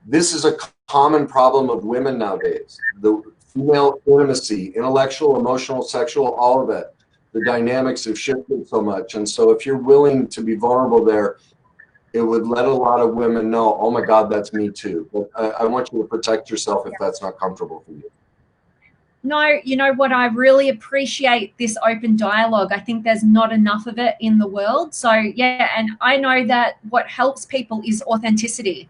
this is a common problem of women nowadays. The female intimacy, intellectual, emotional, sexual, all of it. The dynamics have shifted so much. And so if you're willing to be vulnerable there, it would let a lot of women know, oh my God, that's me too. But I want you to protect yourself if that's not comfortable for you. No, you know what? I really appreciate this open dialogue. I think there's not enough of it in the world. So yeah, and I know that what helps people is authenticity.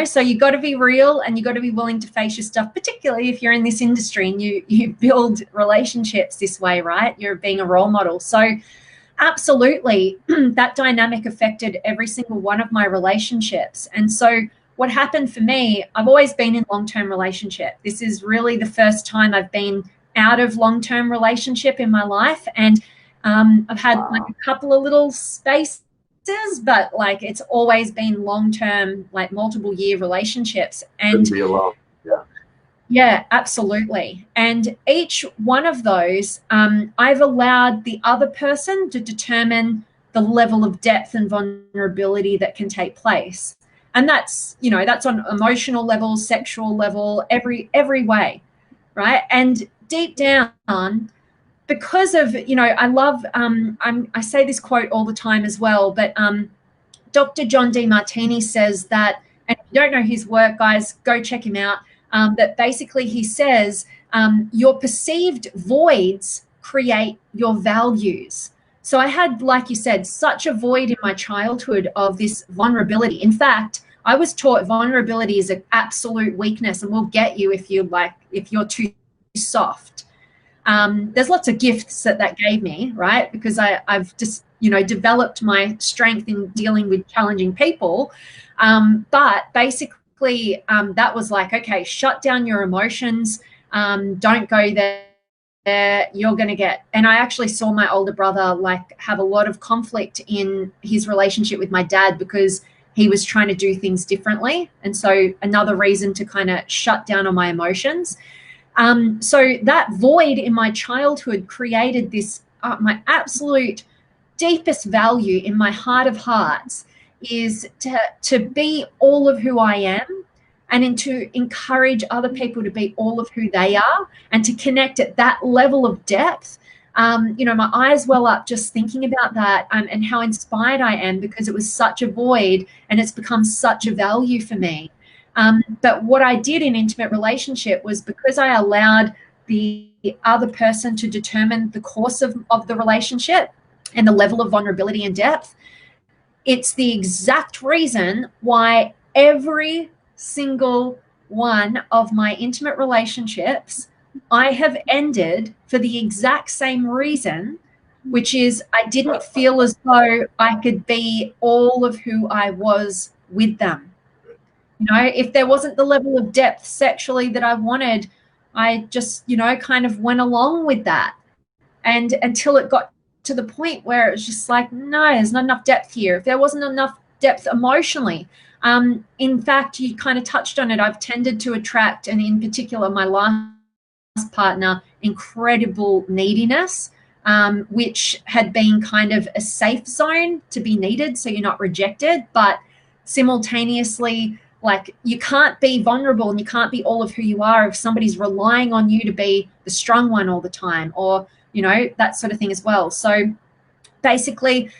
So you got to be real, and you got to be willing to face your stuff, particularly if you're in this industry and you build relationships this way, right? You're being a role model. So absolutely, that dynamic affected every single one of my relationships. And so what happened for me, I've always been in long-term relationship. This is really the first time I've been out of long-term relationship in my life. And I've had like a couple of little spaces, but like it's always been long-term, like multiple year relationships. And be alone. Yeah, absolutely. And each one of those, I've allowed the other person to determine the level of depth and vulnerability that can take place. And that's, that's on emotional level, sexual level, every way, right? And deep down, because of, I love, I say this quote all the time as well, but Dr. John Demartini says that, and if you don't know his work, guys, go check him out. That basically he says your perceived voids create your values. So I had, like you said, such a void in my childhood of this vulnerability. In fact, I was taught vulnerability is an absolute weakness and will get you if you're too soft. There's lots of gifts that gave me, right? Because I've just, developed my strength in dealing with challenging people. But basically, that was like, okay, shut down your emotions. Don't go there. You're going to get, and I actually saw my older brother like have a lot of conflict in his relationship with my dad because he was trying to do things differently. And so another reason to kind of shut down on my emotions. So that void in my childhood created this, my absolute deepest value in my heart of hearts is to be all of who I am, and to encourage other people to be all of who they are, and to connect at that level of depth. My eyes well up just thinking about that, and how inspired I am, because it was such a void and it's become such a value for me. But what I did in intimate relationship was, because I allowed the other person to determine the course of the relationship and the level of vulnerability and depth, it's the exact reason why every single one of my intimate relationships I have ended for the exact same reason, which is I didn't feel as though I could be all of who I was with them. If there wasn't the level of depth sexually that I wanted, I just, kind of went along with that. And until it got to the point where it was just like, no, there's not enough depth here. If there wasn't enough depth emotionally, in fact, you kind of touched on it. I've tended to attract, and in particular, my last partner, incredible neediness, which had been kind of a safe zone to be needed, so you're not rejected, but simultaneously, like, you can't be vulnerable and you can't be all of who you are if somebody's relying on you to be the strong one all the time, or that sort of thing as well. So basically,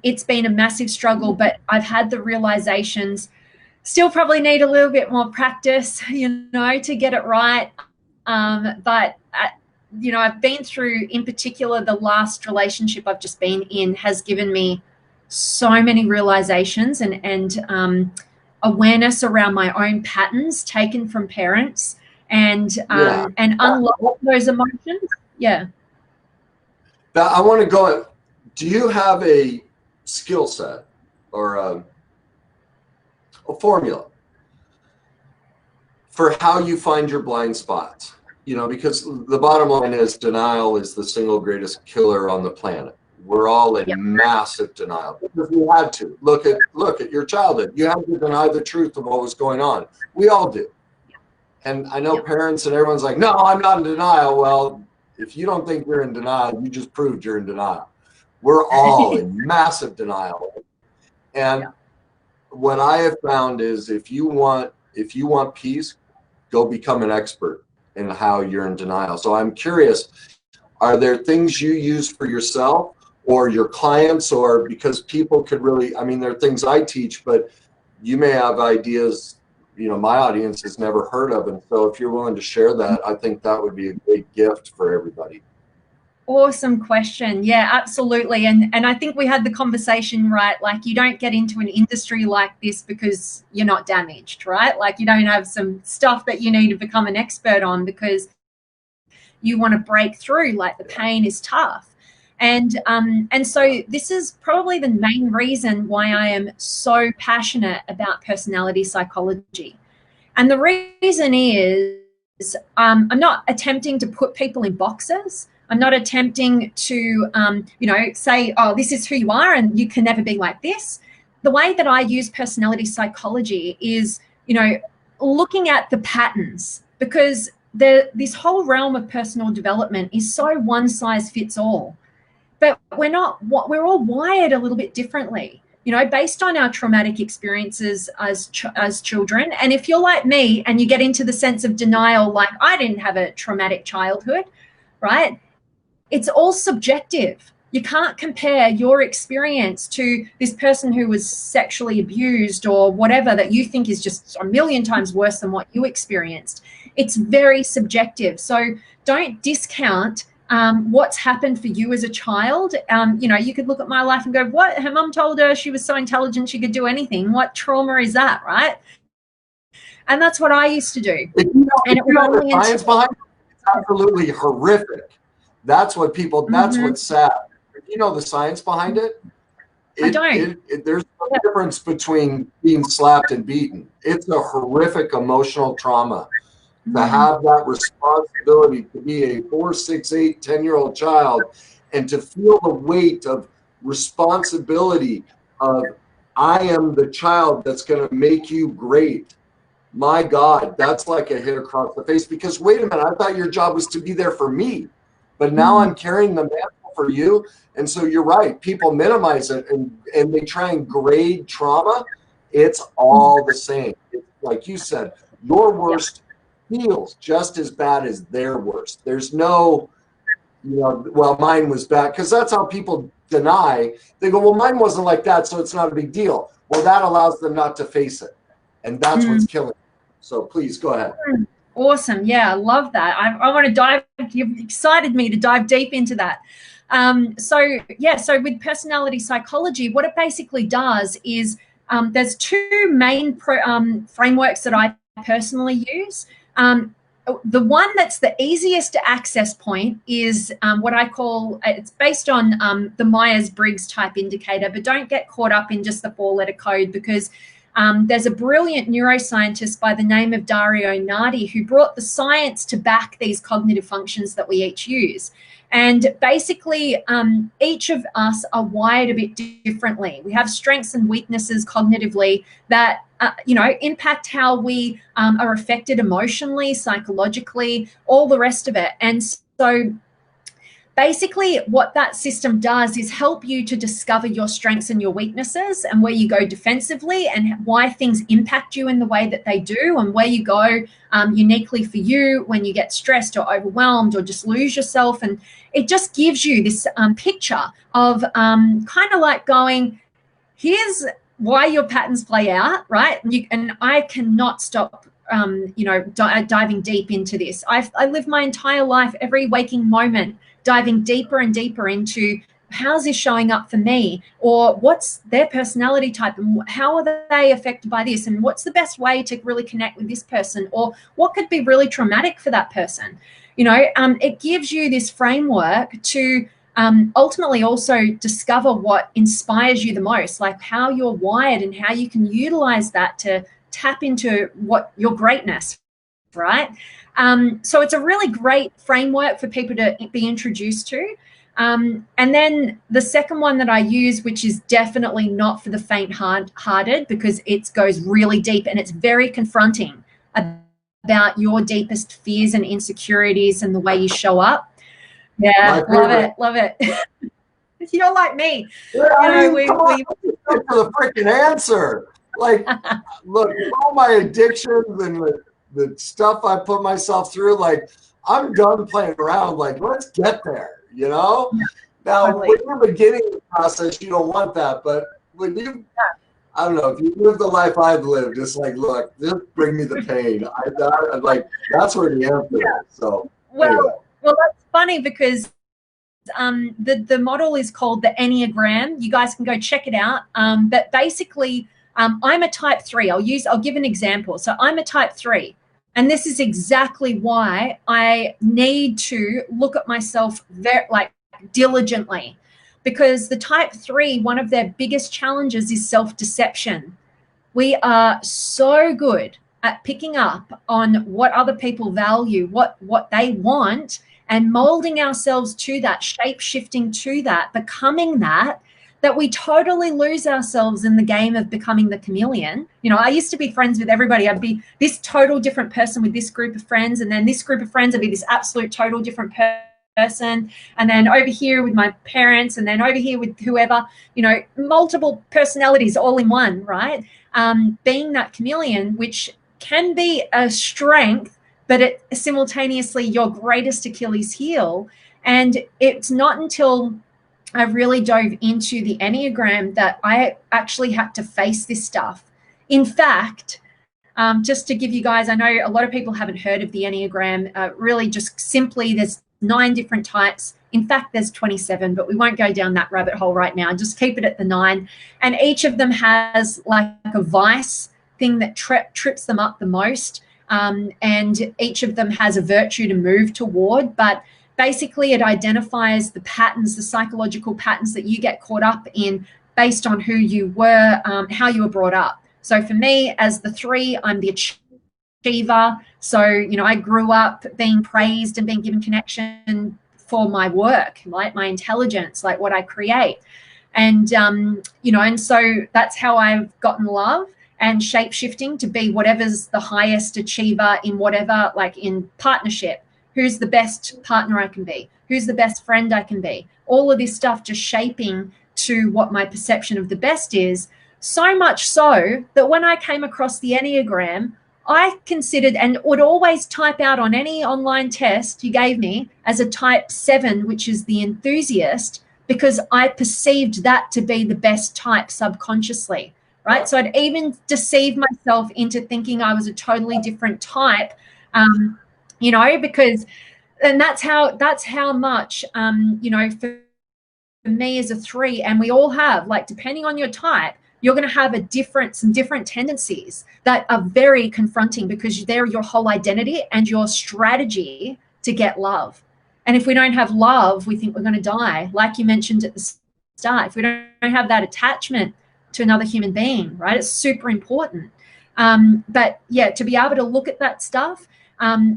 it's been a massive struggle, but I've had the realizations. Still probably need a little bit more practice, to get it right. But I've been through, in particular, the last relationship I've just been in has given me so many realizations and awareness around my own patterns taken from parents, and unlock those emotions. Yeah. Now, I want to go. Do you have a skill set or a formula for how you find your blind spots? Because the bottom line is denial is the single greatest killer on the planet. We're all in massive denial because we had to. Look at your childhood. You had to deny the truth of what was going on. We all do. And I know parents and everyone's like, no, I'm not in denial. Well, if you don't think you're in denial, you just proved you're in denial. We're all in massive denial. And what I have found is if you want peace, go become an expert in how you're in denial. So I'm curious, are there things you use for yourself or your clients, or because people could really, there are things I teach, but you may have ideas, my audience has never heard of. And so if you're willing to share that, I think that would be a great gift for everybody. Awesome question. Yeah, absolutely. And I think we had the conversation, right? Like, you don't get into an industry like this because you're not damaged, right? Like, you don't have some stuff that you need to become an expert on because you want to break through. Like, the pain is tough. And so this is probably the main reason why I am so passionate about personality psychology. And the reason is I'm not attempting to put people in boxes. I'm not attempting to, say, oh, this is who you are and you can never be like this. The way that I use personality psychology is, looking at the patterns, because this whole realm of personal development is so one size fits all. But we're all wired a little bit differently, based on our traumatic experiences as children. And if you're like me and you get into the sense of denial, like, I didn't have a traumatic childhood, right? It's all subjective. You can't compare your experience to this person who was sexually abused or whatever that you think is just a million times worse than what you experienced. It's very subjective. So don't discount what's happened for you as a child. You could look at my life and go, what? Her mum told her she was so intelligent she could do anything. What trauma is that, right? And that's what I used to do. And it was the science behind it. It's absolutely horrific. That's what people, that's what's sad. You know the science behind it? I don't. There's no difference between being slapped and beaten. It's a horrific emotional trauma. To have that responsibility to be a 4, 6, 8, 10-year-old child and to feel the weight of responsibility of, I am the child that's going to make you great. My God, that's like a hit across the face, because wait a minute, I thought your job was to be there for me, but now I'm carrying the mantle for you. And so you're right, people minimize it and they try and grade trauma. It's all the same. It's like you said, your worst feels just as bad as their worst. There's no, you know, well, mine was bad, because that's how people deny. They go, well, mine wasn't like that, so it's not a big deal. Well, that allows them not to face it, and that's what's killing them. So please go ahead. Awesome. Yeah, I love that. I want to dive, you've excited me to dive deep into that. So with personality psychology, what it basically does is there's two main frameworks that I personally use. The one that's the easiest access point is what I call, it's based on the Myers-Briggs type indicator, but don't get caught up in just the 4-letter code, because there's a brilliant neuroscientist by the name of Dario Nardi who brought the science to back these cognitive functions that we each use. And basically, each of us are wired a bit differently. We have strengths and weaknesses cognitively that, impact how we are affected emotionally, psychologically, all the rest of it. And so basically what that system does is help you to discover your strengths and your weaknesses and where you go defensively and why things impact you in the way that they do, and where you go uniquely for you when you get stressed or overwhelmed or just lose yourself. And it just gives you this picture of kind of like going, here's why your patterns play out, right? And I cannot stop diving deep into this. I live my entire life, every waking moment, diving deeper and deeper into how's this showing up for me, or what's their personality type, and how are they affected by this, and what's the best way to really connect with this person, or what could be really traumatic for that person. It gives you this framework to ultimately also discover what inspires you the most, like how you're wired and how you can utilize that to tap into what your greatness, right? So it's a really great framework for people to be introduced to. And then the second one that I use, which is definitely not for the faint-hearted, because it goes really deep and it's very confronting about your deepest fears and insecurities and the way you show up. Yeah, love it. You're like me. Yeah, for the freaking answer. Like, look, all my addictions and the stuff I put myself through, like, I'm done playing around. Like, let's get there, Now, when you're beginning the process, you don't want that. But when you, I don't know, if you live the life I've lived, it's like, look, just bring me the pain. That's where the answer is. So, well, that's funny, because the model is called the Enneagram. You guys can go check it out. But basically, I'm a type 3. I'll give an example. So I'm a type 3. And this is exactly why I need to look at myself very, diligently, because the type 3, one of their biggest challenges is self-deception. We are so good at picking up on what other people value, what they want, and molding ourselves to that, shape-shifting to that, becoming that we totally lose ourselves in the game of becoming the chameleon. I used to be friends with everybody. I'd be this total different person with this group of friends, and then this group of friends would be this absolute total different person, and then over here with my parents, and then over here with whoever, multiple personalities all in one, right? Being that chameleon, which can be a strength, but it simultaneously your greatest Achilles heel. And it's not until I really dove into the Enneagram that I actually had to face this stuff. In fact, just to give you guys, I know a lot of people haven't heard of the Enneagram. Really, just simply, there's 9 different types. In fact, there's 27, but we won't go down that rabbit hole right now. Just keep it at the 9. And each of them has like a vice thing that trips them up the most. And each of them has a virtue to move toward. But basically it identifies the patterns, the psychological patterns that you get caught up in based on who you were, how you were brought up. So for me, as the 3, I'm the achiever. So, you know, I grew up being praised and being given connection for my work, like my intelligence, like what I create. And, you know, and so that's how I've gotten love and shape shifting to be whatever's the highest achiever in whatever, like in partnership, who's the best partner I can be, who's the best friend I can be, all of this stuff just shaping to what my perception of the best is. So much so that when I came across the Enneagram, I considered and would always type out on any online test you gave me as a type 7, which is the enthusiast, because I perceived that to be the best type subconsciously, right? So I'd even deceived myself into thinking I was a totally different type, you know, because, and that's how much, you know, for me as a 3, and we all have, like, depending on your type, you're going to have some different tendencies that are very confronting, because they're your whole identity and your strategy to get love. And if we don't have love, we think we're going to die. Like you mentioned at the start, if we don't have that attachment to another human being, right, it's super important. But yeah, to be able to look at that stuff,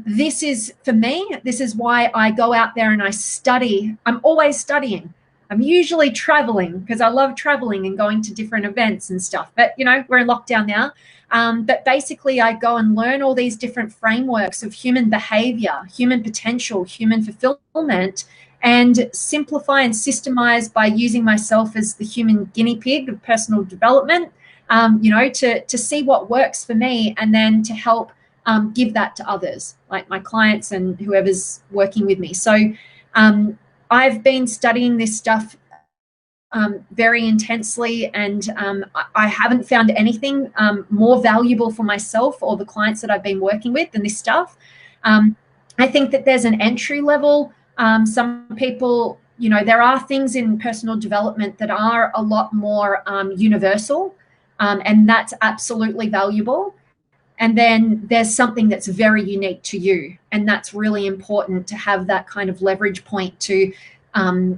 this is, for me, this is why I go out there and I study. I'm always studying. I'm usually traveling, because I love traveling and going to different events and stuff. But, you know, we're in lockdown now. But basically, I go and learn all these different frameworks of human behavior, human potential, human fulfillment, and simplify and systemize by using myself as the human guinea pig of personal development, you know, to see what works for me, and then to help give that to others, like my clients and whoever's working with me. So I've been studying this stuff very intensely, and I haven't found anything more valuable for myself or the clients that I've been working with than this stuff. I think that there's an entry level. Some people, you know, there are things in personal development that are a lot more universal, and that's absolutely valuable. And then there's something that's very unique to you, and that's really important to have that kind of leverage point to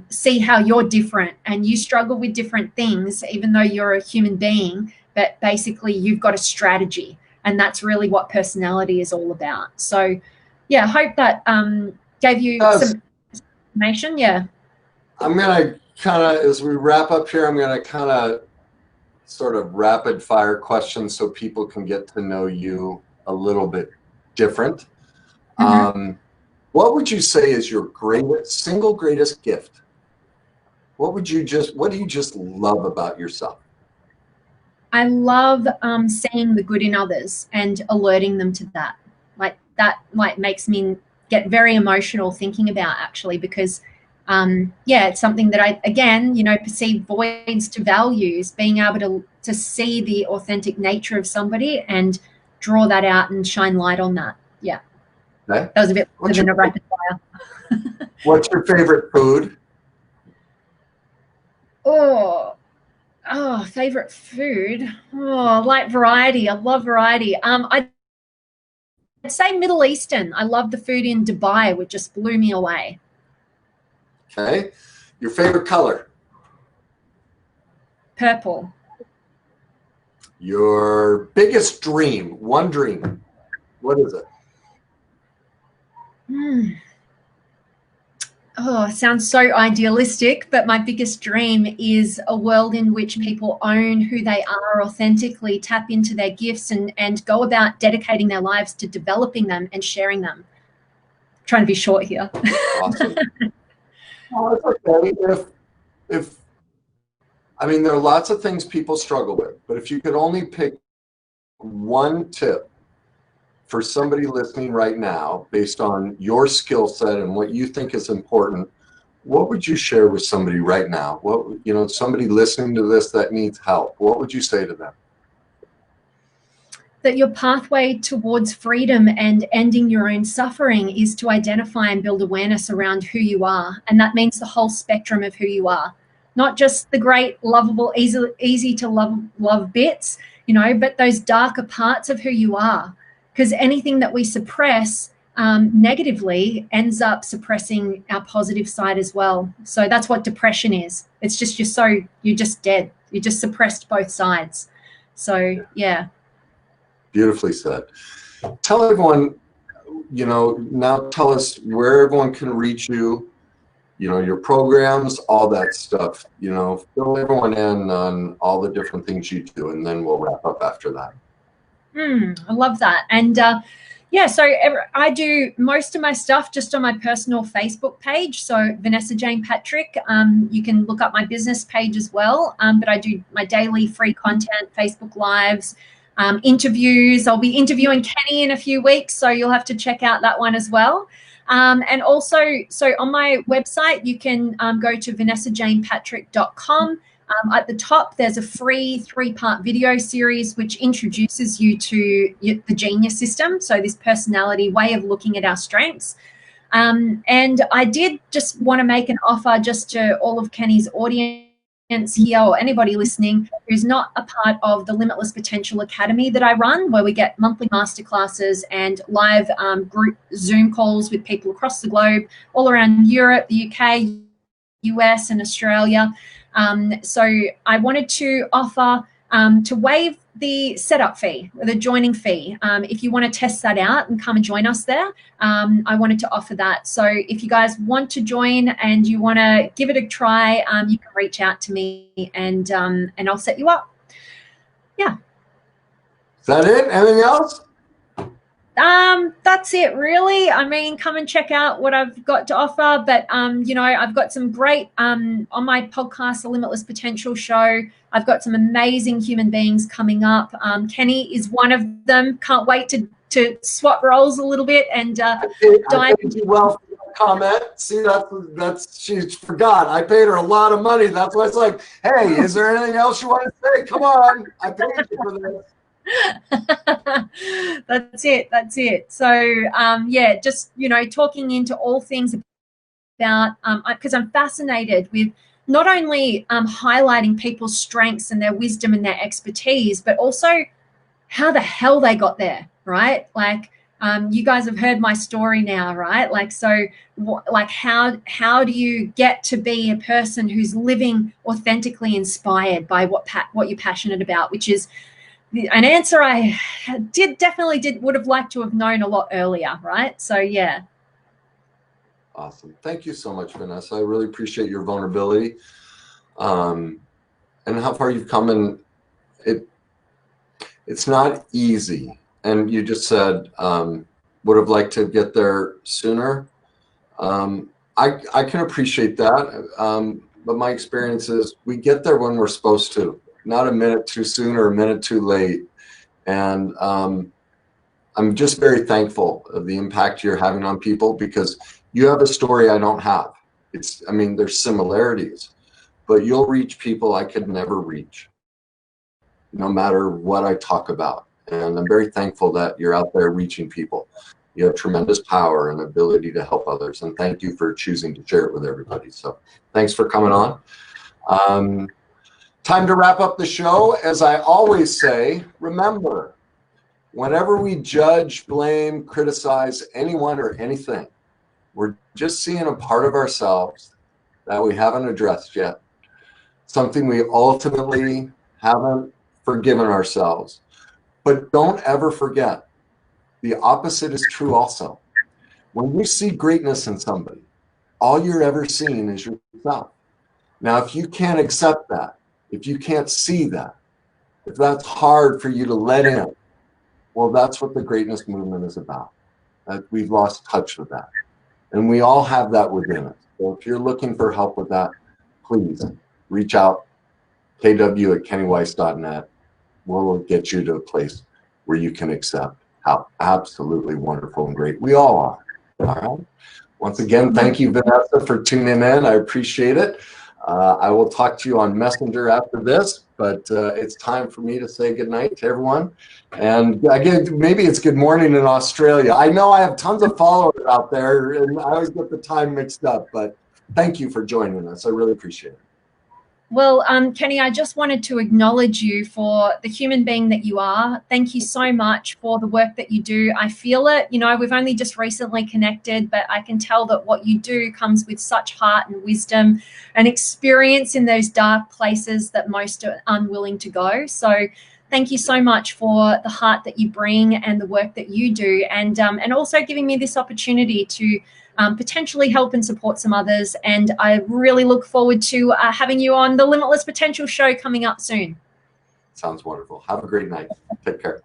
see how you're different, and you struggle with different things, even though you're a human being, but basically you've got a strategy, and that's really what personality is all about. So yeah, I hope that gave you some information. Yeah. I'm going to kind of, as we wrap up here, I'm going to kind of sort of rapid fire questions so people can get to know you a little bit different. Mm-hmm. What would you say is your single greatest gift? What do you just love about yourself? I love seeing the good in others and alerting them to that. Like that, like, makes me get very emotional thinking about, actually, because yeah, it's something that I, again, you know, perceive voids to values, being able to see the authentic nature of somebody and draw that out and shine light on that. Yeah. Okay. That was a bit more than a rapid fire. What's your favorite food? Favorite food. Oh, like variety. I love variety. I'd say Middle Eastern. I love the food in Dubai, which just blew me away. Okay. Your favorite color? Purple. Your biggest dream, one dream. What is it? Oh, it sounds so idealistic, but my biggest dream is a world in which people own who they are authentically, tap into their gifts, and go about dedicating their lives to developing them and sharing them. I'm trying to be short here. Awesome. Well, it's okay. I mean, there are lots of things people struggle with, but if you could only pick one tip for somebody listening right now, based on your skill set and what you think is important, what would you share with somebody right now? What, you know, somebody listening to this that needs help, what would you say to them? That your pathway towards freedom and ending your own suffering is to identify and build awareness around who you are. And that means the whole spectrum of who you are, not just the great, lovable, easy to love bits, you know, but those darker parts of who you are. Because anything that we suppress negatively ends up suppressing our positive side as well. So that's what depression is. It's just you're just dead. You just suppressed both sides. So yeah. Beautifully said. Tell everyone, now tell us where everyone can reach you, your programs, all that stuff, fill everyone in on all the different things you do, and then we'll wrap up after that. I love that. And yeah, so I do most of my stuff just on my personal Facebook page. So Vanessa Jane Patrick, you can look up my business page as well. But I do my daily free content, Facebook Lives, interviews. I'll be interviewing Kenny in a few weeks, so you'll have to check out that one as well. And also, so on my website, you can go to vanessajanepatrick.com. At the top, there's a free 3-part video series which introduces you to the genius system, so this personality way of looking at our strengths. And I did just want to make an offer just to all of Kenny's audience here, or anybody listening who's not a part of the Limitless Potential Academy that I run, where we get monthly masterclasses and live group Zoom calls with people across the globe, all around Europe, the UK, US, and Australia. So I wanted to offer to waive the setup fee, the joining fee. If you want to test that out and come and join us there, I wanted to offer that. So if you guys want to join and you want to give it a try, you can reach out to me and I'll set you up. Yeah. Is that it? Anything else? That's it really. I mean, come and check out what I've got to offer, but I've got some great on my podcast, the Limitless Potential Show. I've got some amazing human beings coming up. Kenny is one of them. Can't wait to swap roles a little bit and dive into. Well, comment. See, that's she forgot. I paid her a lot of money. That's why it's like, hey, is there anything else you want to say? Come on, I paid you for this. That's it. So yeah, just talking into all things about because I'm fascinated with not only highlighting people's strengths and their wisdom and their expertise, but also how the hell they got there, right? Like you guys have heard my story now, right? Like, so like how do you get to be a person who's living authentically inspired by what you're passionate about, which is an answer I would have liked to have known a lot earlier, right? So yeah. Awesome. Thank you so much, Vanessa. I really appreciate your vulnerability and how far you've come. And it's not easy. And you just said would have liked to get there sooner. I can appreciate that. But my experience is we get there when we're supposed to. Not a minute too soon or a minute too late. And I'm just very thankful of the impact you're having on people, because you have a story I don't have. There's similarities, but you'll reach people I could never reach, no matter what I talk about. And I'm very thankful that you're out there reaching people. You have tremendous power and ability to help others. And thank you for choosing to share it with everybody. So thanks for coming on. Time to wrap up the show. As I always say, remember, whenever we judge, blame, criticize anyone or anything, we're just seeing a part of ourselves that we haven't addressed yet, something we ultimately haven't forgiven ourselves. But don't ever forget, the opposite is true also. When you see greatness in somebody, all you're ever seeing is yourself. Now, if you can't accept that, if you can't see that, if that's hard for you to let in, well, that's what the greatness movement is about. That we've lost touch with that. And we all have that within us. So if you're looking for help with that, please reach out, kw@kennyweiss.net. We'll get you to a place where you can accept how absolutely wonderful and great we all are. All right. Once again, thank you, Vanessa, for tuning in. I appreciate it. I will talk to you on Messenger after this, but it's time for me to say goodnight to everyone. And again, maybe it's good morning in Australia. I know I have tons of followers out there, and I always get the time mixed up, but thank you for joining us. I really appreciate it. Well, Kenny, I just wanted to acknowledge you for the human being that you are. Thank you so much for the work that you do. I feel it. You know, we've only just recently connected, but I can tell that what you do comes with such heart and wisdom and experience in those dark places that most are unwilling to go. So thank you so much for the heart that you bring and the work that you do, and also giving me this opportunity to potentially help and support some others. And I really look forward to having you on the Limitless Potential show coming up soon. Sounds wonderful. Have a great night. Take care.